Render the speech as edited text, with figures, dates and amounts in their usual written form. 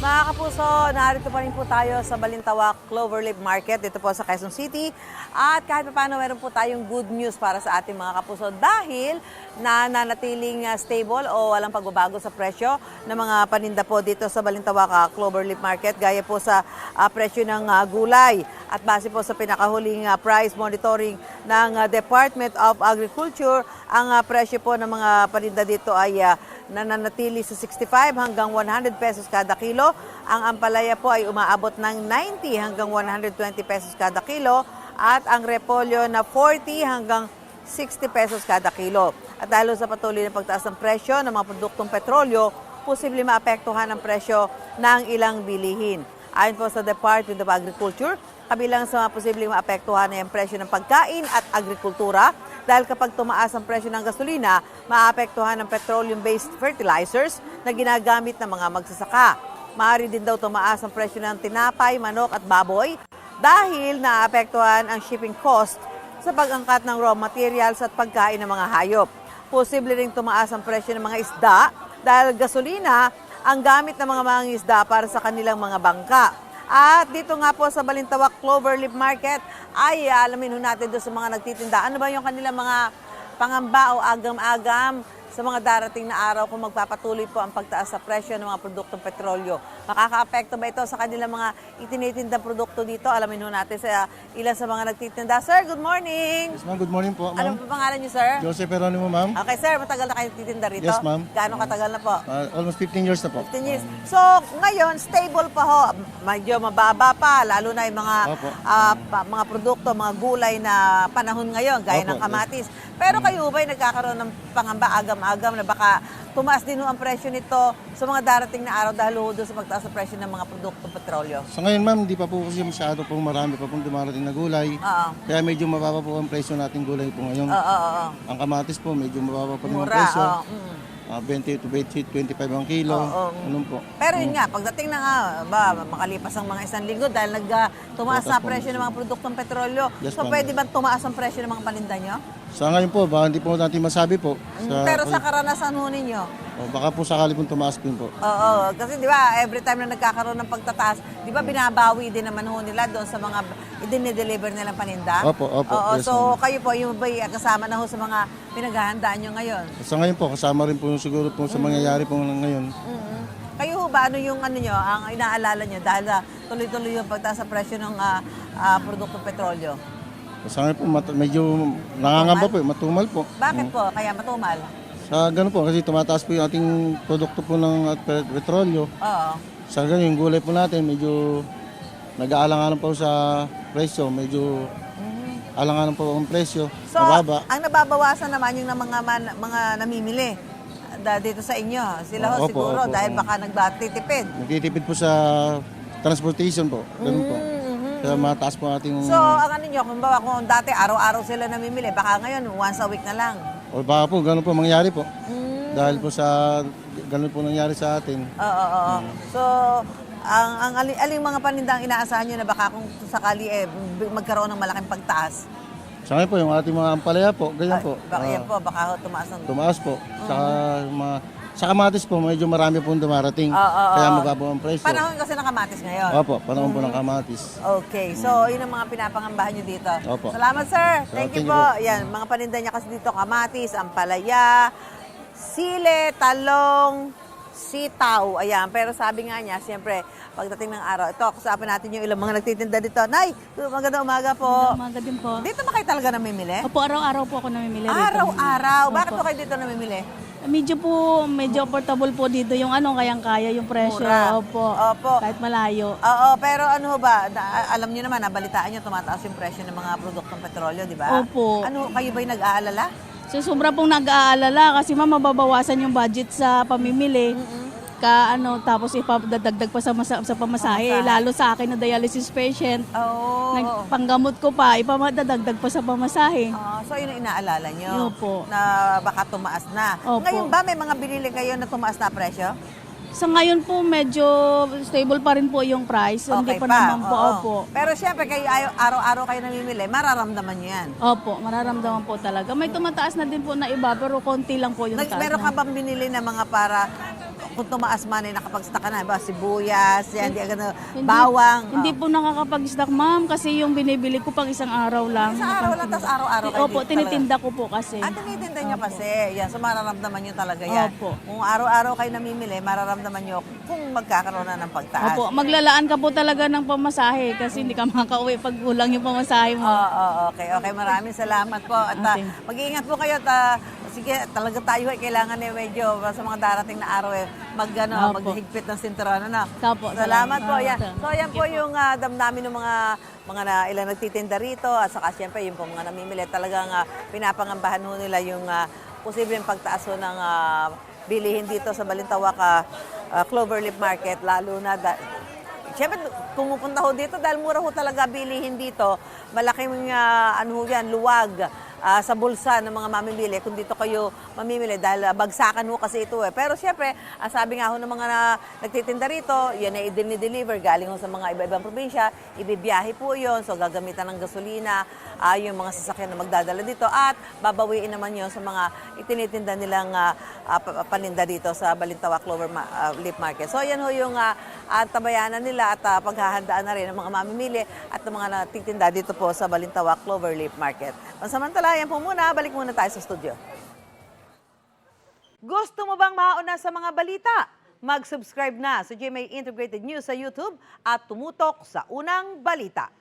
Mga kapuso, narito pa rin po tayo sa Balintawak Cloverleaf Market dito po sa Quezon City. At kahit paano meron po tayong good news para sa ating mga kapuso dahil nanatiling stable o walang pagbabago sa presyo ng mga paninda po dito sa Balintawak Cloverleaf Market gaya po sa presyo ng gulay. At base po sa pinakahuling price monitoring ng Department of Agriculture, ang presyo po ng mga paninda dito ay nananatili sa 65 hanggang 100 pesos kada kilo. Ang ampalaya po ay umaabot ng 90 hanggang 120 pesos kada kilo at ang repolyo na 40 hanggang 60 pesos kada kilo. At dahil sa patuloy na pagtaas ng presyo ng mga produktong petrolyo, posible maapektuhan ang presyo ng ilang bilihin. Ayon po sa Department of Agriculture, kabilang sa mga posibleng maapektuhan ay ang presyo ng pagkain at agrikultura dahil kapag tumaas ang presyo ng gasolina, maapektuhan ang petroleum-based fertilizers na ginagamit ng mga magsasaka. Maaari din daw tumaas ang presyo ng tinapay, manok at baboy dahil naapektuhan ang shipping cost sa pag-angkat ng raw materials at pagkain ng mga hayop. Posible ring tumaas ang presyo ng mga isda dahil gasolina ang gamit ng mga mangingisda para sa kanilang mga bangka. At dito nga po sa Balintawak Cloverleaf Market ay alamin natin doon sa mga nagtitinda. Ano ba yung kanilang mga pangamba o agam-agam sa mga darating na araw kung magpapatuloy po ang pagtaas sa presyo ng mga produktong petrolyo? Makaka-apekto ba ito sa kanilang mga itinitindang produkto dito? Alamin natin sa ilan sa mga nagtitinda. Sir, good morning! Yes, ma'am. Good morning po, Ano ma'am. po pangalan niyo, sir? Joseph Geronimo, ma'am. Okay, sir. Matagal na kayo nagtitinda rito? Yes, ma'am. Gaano katagal na po? Almost 15 years na po. 15 years. So, ngayon, stable pa ho. Medyo mababa pa, lalo na yung mga, Opo. mga produkto, mga gulay na panahon ngayon, gaya Opo, ng kamatis. Pero kayo ba'y nagkakaroon ng pangamba agam-agam na baka tumaas din ho ang presyo nito sa mga darating na araw dahil ho doon sa pagtaas ng presyo ng mga produktong petrolyo? So ngayon, ma'am, di pa po kasi masyado pong marami pa pong dumarating na gulay. Oo. Kaya medyo mababa po ang presyo nating gulay po ngayon. Oo. Ang kamatis po, medyo mababa pa rin ang Mura. presyo. Oo. 20 to 25 ang kilo. Oo. Anong po? Pero yun nga, pagdating na nga, makalipas ang mga isang linggo dahil tumaas na ang presyo ng mga produktong petrolyo. Yes, So ma'am. pwede ba tumaas ang presyo ng mga paninda nyo? Sa ngayon po, baka hindi po natin masabi po. Pero sa karanasan ho ninyo? Baka po sakali pong tumaas din po. Oo, kasi di ba every time na nagkakaroon ng pagtataas, di ba binabawi din naman ho nila doon sa mga i-deliver nilang paninda? Opo. Oo, Yes, so ma'am. kayo po, yung ba kasama na ho sa mga pinaghahandaan nyo ngayon? Sa ngayon po, kasama rin po yung siguro po sa mangyayari po ngayon. Kayo ho ba, ano yung ano nyo, ang inaalala nyo dahil tuloy-tuloy yung pagtaas sa presyo ng produktong petrolyo? Sa ngayon po, medyo nangangamba po, matumal po. Bakit po kaya matumal? Sa ganun po, kasi tumataas po yung ating produkto po ng petrolyo. Oo. Sa ganun, yung gulay po natin, medyo nag-aalanganan po sa presyo. Medyo alanganan po ang presyo, So, mababa. ang nababawasan naman yung mga namimili dito sa inyo. Sila ho Opo, siguro opo, dahil opo. baka nagtitipid. Nagtitipid po sa transportation po. Ganun po. Kaya mataas po ating... So, ang ano nyo, kung dati araw-araw sila namimili, baka ngayon once a week na lang. o baka po, ganun po mangyari po. Dahil po sa... Ganun po nangyari sa atin. Oo. So, ang aling mga panindang inaasahan nyo na baka kung sakali magkaroon ng malaking pagtaas? Sa ngayon po, yung ating mga ampalaya po, ganyan po. Baka yan po, baka ho tumaas ang... Tumaas po. Sa kamatis po, medyo marami pong dumarating. Kaya mababa ang presyo. Panahon kasi ng kamatis ngayon. Opo, panahon po ng kamatis. Okay, so yun ang mga pinapangambahan nyo dito. Opo. Salamat, sir. Thank you Thank you po. po. Yan, mga paninda niya kasi dito, kamatis, ampalaya, sile, talong, sitaw. Ayan, pero sabi nga niya, siyempre, pagdating ng araw, ito, kausapin natin yung ilang mga nagtitinda dito. Nay, magandang umaga po. Umaga din po. Dito ba kayo talaga namimili? Opo, araw-araw po ako namimili rito. Araw-araw. Opo. Bakit po kayo dito namimili? Medyo affordable po dito yung kayang-kaya yung presyo. Mura. Opo. Opo. Kahit malayo. Oo, pero ano ba, alam niyo naman, nabalitaan niyo, tumataas yung presyo ng mga produktong petrolyo, di ba? Opo. Ano, kayo ba'y nag-aalala? So, sobra pong nag-aalala kasi mababawasan yung budget sa pamimili. Tapos ipadadagdag pa sa pamasahe. Lalo sa akin na dialysis patient. Oo. Nagpanggamot ko pa, ipamadadagdag pa sa pamasahe. So, yun ang inaalala nyo? Opo. Na baka tumaas na. Opo. Ngayon ba, may mga binili kayo na tumaas na presyo? Sa ngayon po, medyo stable pa rin po yung price. Hindi pa naman po. oo. Opo. Pero siyempre, kayo araw-araw kayo namimili, mararamdaman nyo yan. Opo, mararamdaman po talaga. May tumataas na din po na iba, pero konti lang po yung taas Meron na. ka bang binili na mga para kung tumaas man ay nakapag-stock ka na, ba, sibuyas, yan, bawang. Hindi po nakakapag-stock, ma'am, kasi yung binibili ko pang isang araw lang. Isang araw lang, tapos araw-araw kayo Opo, dito tinitinda ko po kasi. tinitinda nyo kasi. Yan, so mararamdaman nyo talaga yan. Opo. Kung araw-araw kayo namimili, mararamdaman nyo kung magkakaroon na ng pagtaas. Opo, maglalaan ka po talaga ng pamasahe kasi hindi ka makauwi pag kulang yung pamasahe mo. Okay. Maraming salamat po. At Okay. mag-iingat po kayo. At sige, talaga tayo ay kailangan medyo sa mga darating na araw Opo. maghigpit ng sinturon. Opo, Salamat po. Yan. salamat. So yan po yung damdamin ng mga ilang nagtitinda rito at saka siyempre yung po mga namimili talagang pinapangambahan ho nila yung posibleng pagtaas ho ng bilihin dito sa Balintawak Cloverleaf Market, lalo na siyempre, pumupunta ho dito dahil mura ho talaga bilihin dito. Malaking luwag sa bulsa ng mga mamimili kung dito kayo mamimili dahil bagsakan ho kasi ito. Pero siyempre, sabi nga ho ng mga nagtitinda rito, yan ay i-deliver galing ho sa mga iba-ibang probinsya, ibibiyahe po yon, so gagamitan ng gasolina, yung mga sasakyan na magdadala dito at babawiin naman yon sa mga itinitinda nilang paninda dito sa Balintawak Cloverleaf Market. So yan ho yung tabayanan nila at paghahandaan na rin ng mga mamimili at ng mga nagtitinda dito po sa Balintawak Cloverleaf Market. Pansamantala, yan po muna. Balik muna tayo sa studio. Gusto mo bang mauna sa mga balita? Mag-subscribe na sa GMA Integrated News sa YouTube at tumutok sa unang balita.